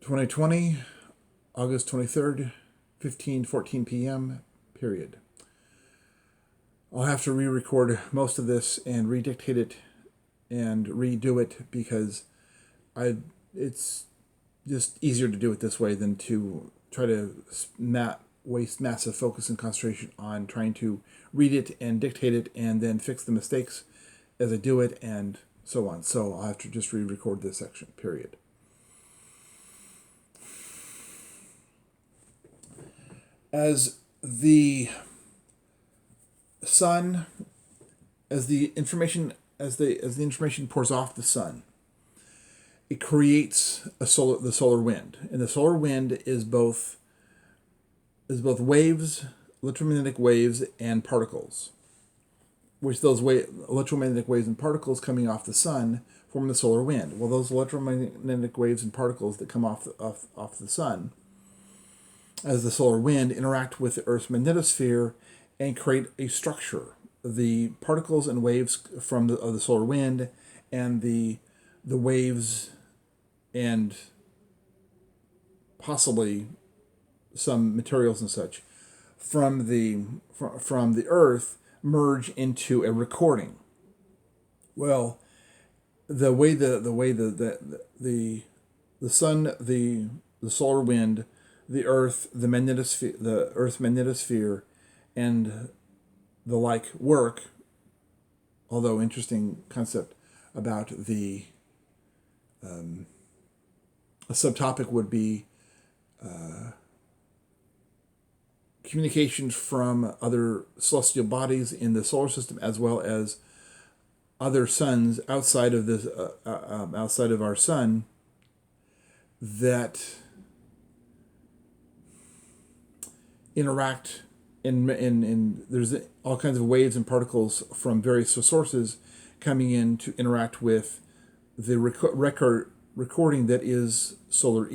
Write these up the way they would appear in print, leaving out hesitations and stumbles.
2020, August 23rd, 15:14 p.m. period. I'll have to re-record most of this and redictate it and redo it because it's just easier to do it this way than to try to waste massive focus and concentration on trying to read it and dictate it and then fix the mistakes as I do it and so on. So I'll have to just re-record this section, period. As the sun, as the information pours off the sun, it creates the solar wind, and the solar wind is both waves, electromagnetic waves, and particles. Which those electromagnetic waves and particles coming off the sun form the solar wind. Well, those electromagnetic waves and particles that come off the sun as the solar wind interact with the Earth's magnetosphere and create a structure. The particles and waves of the solar wind and the waves and possibly some materials and such from the Earth merge into a recording. Well, the sun, the solar wind, the Earth, the Earth's magnetosphere, and the like work. Although interesting concept about a subtopic would be communications from other celestial bodies in the solar system, as well as other suns outside of this outside of our sun that interact in there's all kinds of waves and particles from various sources coming in to interact with the recording that is solar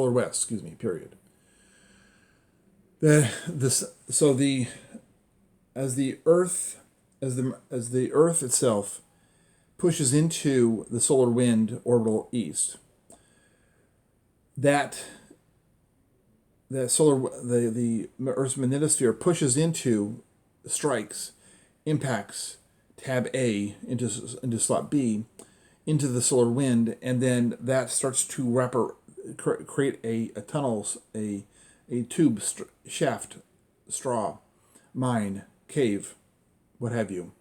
west, period. As the Earth itself pushes into the solar wind orbital east, the Earth's magnetosphere pushes into, strikes, impacts tab A into slot B, into the solar wind, and then that starts to create a tunnel, a tube, shaft, straw, mine, cave, what have you,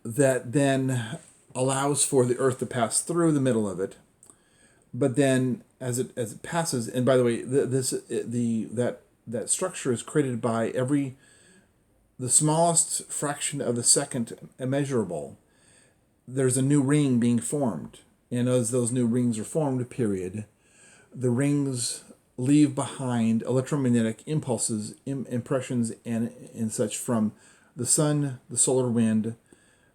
that then allows for the Earth to pass through the middle of it. But then as it passes, and by the way, that structure is created by the smallest fraction of a second immeasurable. There's a new ring being formed, and as those new rings are formed, period, the rings leave behind electromagnetic impulses, impressions, and such from the sun, the solar wind,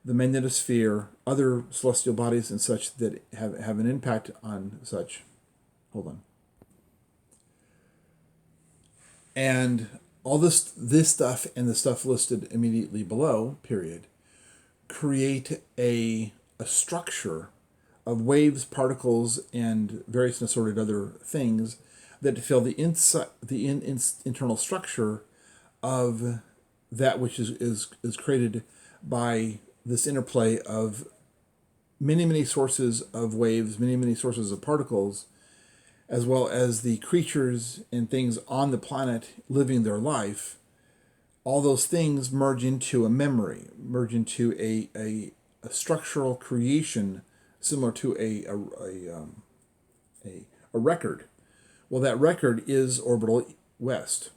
the magnetosphere, other celestial bodies and such that have an impact on such. Hold on. And all this stuff and the stuff listed immediately below, period, create a structure of waves, particles, and various assorted other things that fill the internal structure of that which is created by this interplay of many sources of waves, many sources of particles, as well as the creatures and things on the planet living their life. All those things merge into a memory, merge into a structural creation similar to a record. Well, that record is orbital west.